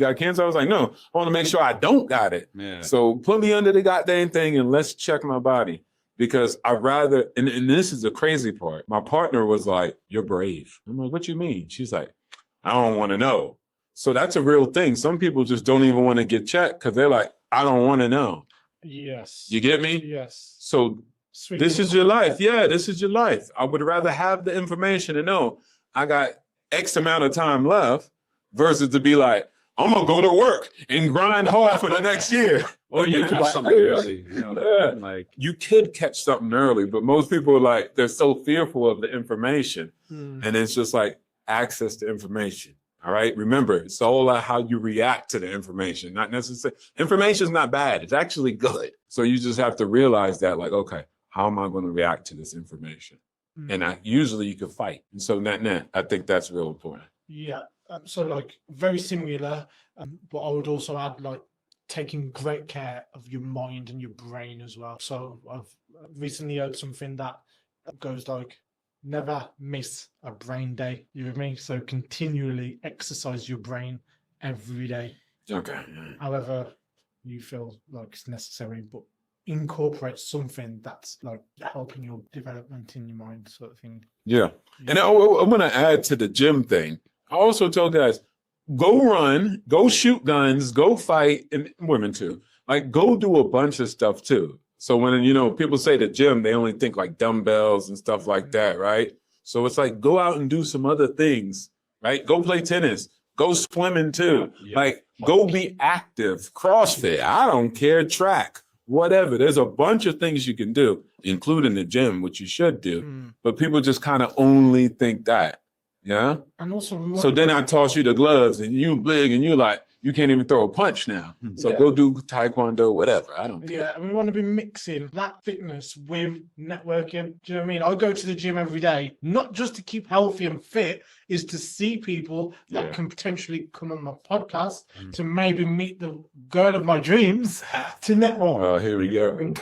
you got cancer? I was like, no, I want to make sure I don't got it. Yeah. So put me under the goddamn thing and let's check my body. Because I'd rather, and this is the crazy part. My partner was like, you're brave. I'm like, what you mean? She's like, I don't want to know. So that's a real thing. Some people just don't even want to get checked because they're like, I don't want to know. Yes. You get me? Yes. So this is your life. Yeah, this is your life. I would rather have the information and know I got X amount of time left versus to be like, I'm going to go to work and grind hard for the next year. Or you catch something early. Like you could catch something early, but most people are like, they're so fearful of the information. And it's just like access to information. All right. Remember, it's all about how you react to the information, not necessarily. Information is not bad. It's actually good. So you just have to realize that, like, okay, how am I going to react to this information? And usually you can fight. And so I think that's real important. Yeah. So like very similar, but I would also add like taking great care of your mind and your brain as well. So I've recently heard something that goes like, never miss a brain day. You with me? So continually exercise your brain every day. Okay. However you feel like it's necessary, but incorporate something that's like helping your development in your mind, sort of thing. Yeah. And I'm going to add to the gym thing. I also tell guys, go run, go shoot guns, go fight, and women too. Like, go do a bunch of stuff too. So when, people say the gym, they only think like dumbbells and stuff like that, right? So it's like, go out and do some other things, right? Go play tennis, go swimming too. Like, go be active, CrossFit, I don't care, track, whatever. There's a bunch of things you can do, including the gym, which you should do. But people just kind of only think that. Yeah. And also, so then I toss you the gloves and you big and you like, you can't even throw a punch now. So go do Taekwondo, whatever. I don't care. Yeah, and we want to be mixing that fitness with networking. Do you know what I mean? I go to the gym every day, not just to keep healthy and fit, is to see people that can potentially come on my podcast, to maybe meet the girl of my dreams, to network. Oh, here we go.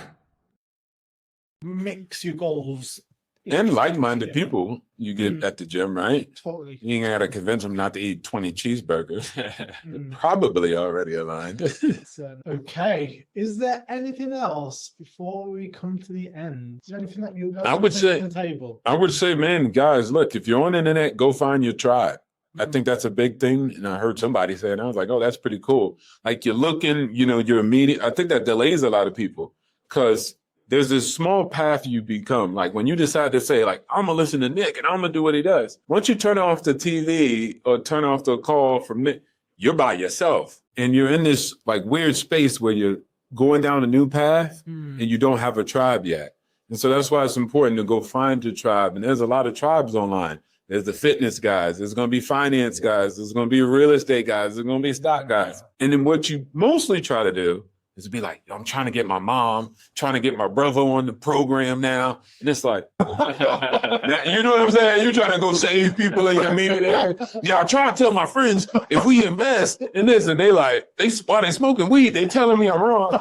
Mix your goals. And like-minded people you get at the gym, right? Totally. You ain't got to convince them not to eat 20 cheeseburgers. They're probably already aligned. Okay. Is there anything else before we come to the end? Is there anything that you I would say, to the table? I would say, man, guys, look, if you're on the internet, go find your tribe. I think that's a big thing. And I heard somebody say it, and I was like, oh, that's pretty cool. Like, you're looking, you're immediate. I think that delays a lot of people because there's this small path you become. Like when you decide to say, like, I'm going to listen to Nick and I'm going to do what he does. Once you turn off the TV or turn off the call from Nick, you're by yourself. And you're in this like weird space where you're going down a new path and you don't have a tribe yet. And so that's why it's important to go find your tribe. And there's a lot of tribes online. There's the fitness guys. There's going to be finance guys. There's going to be real estate guys. There's going to be stock guys. And then what you mostly try to do is to be like, I'm trying to get my mom, trying to get my brother on the program now. And it's like, you know what I'm saying? You're trying to go save people in your community. Yeah, I try to tell my friends, if we invest in this, and they like, while they smoking weed, they telling me I'm wrong.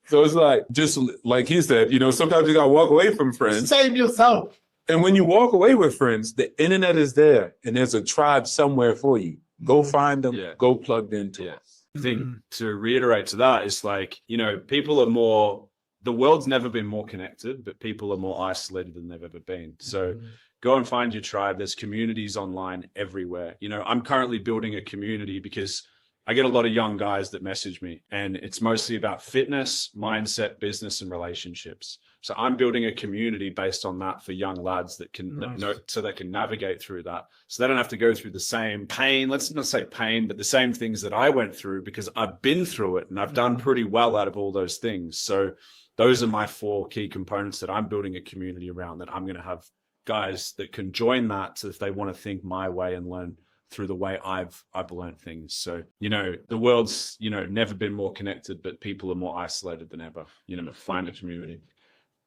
So it's like, just like he said, sometimes you got to walk away from friends. Save yourself. And when you walk away with friends, the internet is there and there's a tribe somewhere for you. Go find them, go plugged into it. I think to reiterate to that, it's like, people are the world's never been more connected, but people are more isolated than they've ever been. So go and find your tribe. There's communities online everywhere. I'm currently building a community because I get a lot of young guys that message me, and it's mostly about fitness, mindset, business, and relationships. So I'm building a community based on that for young lads that can so they can navigate through that. So they don't have to go through the same pain. Let's not say pain, but the same things that I went through, because I've been through it and I've done pretty well out of all those things. So those are my 4 key components that I'm building a community around, that I'm going to have guys that can join that. So if they want to think my way and learn through the way I've learned things. So, the world's, never been more connected, but people are more isolated than ever. Find a community.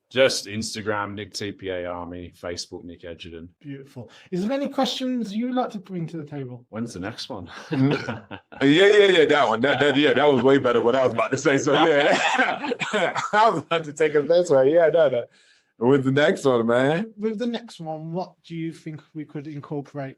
Just Instagram, Nick TPA Army, Facebook, Nick Edgerton. Beautiful. Is there any questions you'd like to bring to the table? When's the next one? Yeah, that one. That was way better what I was about to say. So yeah, I was about to take it this way. Yeah, no. With the next one, man. With the next one, what do you think we could incorporate?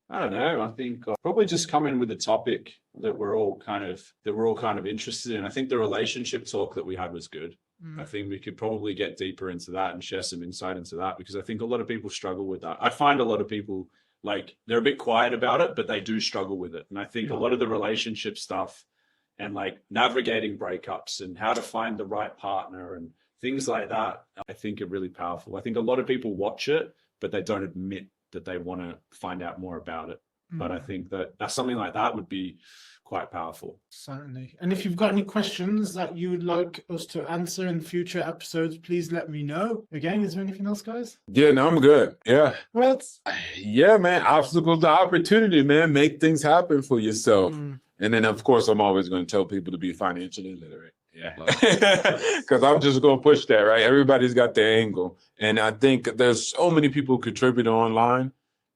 I don't know. I think probably just come in with a topic that we're all kind of interested in. I think the relationship talk that we had was good. I think we could probably get deeper into that and share some insight into that, because I think a lot of people struggle with that. I find a lot of people, like, they're a bit quiet about it, but they do struggle with it. And I think a lot of the relationship stuff and like navigating breakups and how to find the right partner and things like that, I think are really powerful. I think a lot of people watch it, but they don't admit that they want to find out more about it. But I think that something like that would be quite powerful. Certainly. And if you've got any questions that you would like us to answer in future episodes, please let me know. Again, is there anything else, guys? Yeah, no, I'm good. Yeah. Well, Yeah, man. Obstacles to opportunity, man. Make things happen for yourself. And then, of course, I'm always going to tell people to be financially literate. Yeah. Because I'm just going to push that, right? Everybody's got their angle. And I think there's so many people contribute online,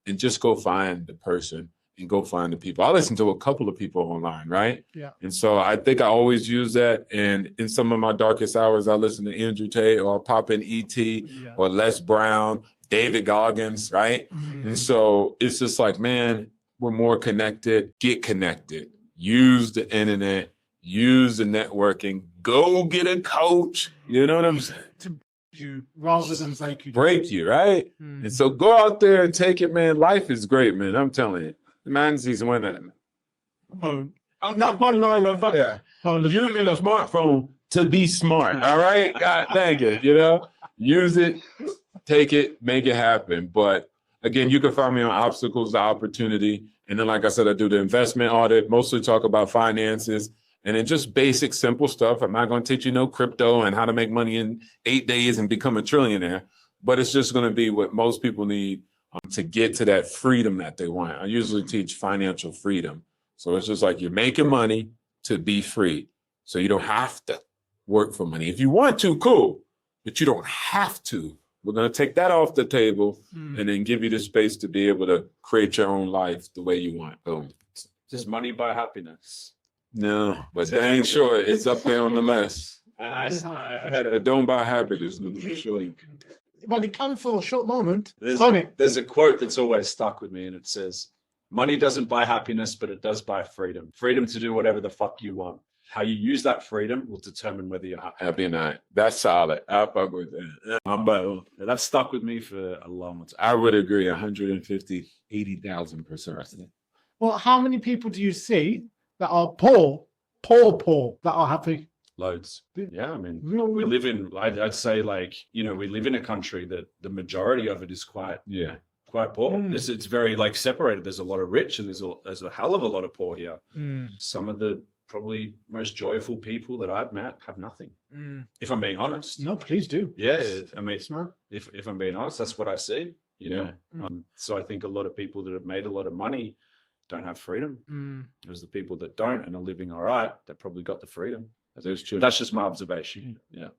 and just go find the person and go find the people. I listen to a couple of people online, right? Yeah. And so I think I always use that. And in some of my darkest hours, I listen to Andrew Tate, or I'll pop in E.T. or Les Brown, David Goggins, right? And so it's just like, man, we're more connected. Get connected. Use the internet. Use the networking. Go get a coach. You know what I'm saying? To you rather than break you, right? And so go out there and take it, man. Life is great, man. I'm telling you. Man's these women. I'm not one line of fire. You need a smartphone to be smart. All right? God dang it. You know? Use it, take it, make it happen. But again, you can find me on Obstacles to Opportunity. And then, like I said, I do the investment audit, mostly talk about finances. And then just basic, simple stuff. I'm not going to teach you no crypto and how to make money in 8 days and become a trillionaire. But it's just going to be what most people need to get to that freedom that they want. I usually teach financial freedom. So it's just like you're making money to be free. So you don't have to work for money. If you want to, cool. But you don't have to. We're going to take that off the table and then give you the space to be able to create your own life the way you want. Boom. Does money buy happiness? No, but dang sure it's up there on the list. I had a don't buy happiness. Well, it can for a short moment. There's a quote that's always stuck with me, and it says, money doesn't buy happiness, but it does buy freedom. Freedom to do whatever the fuck you want. How you use that freedom will determine whether you're happy or not. That's solid. I fuck with that. That's stuck with me for a long time. I would agree 150, 80,000%. Well, how many people do you see that are poor, that are happy? Loads. Yeah, I mean, we live in, I'd say, like, you know, we live in a country that the majority of it is quite poor. It's very, like, separated. There's a lot of rich and there's a hell of a lot of poor here. Some of the probably most joyful people that I've met have nothing. If I'm being honest. No, please do. Yeah, I mean, if I'm being honest, that's what I see. You know, so I think a lot of people that have made a lot of money don't have freedom. There's the people that don't and are living all right, that probably got the freedom. That's just my observation. Yeah.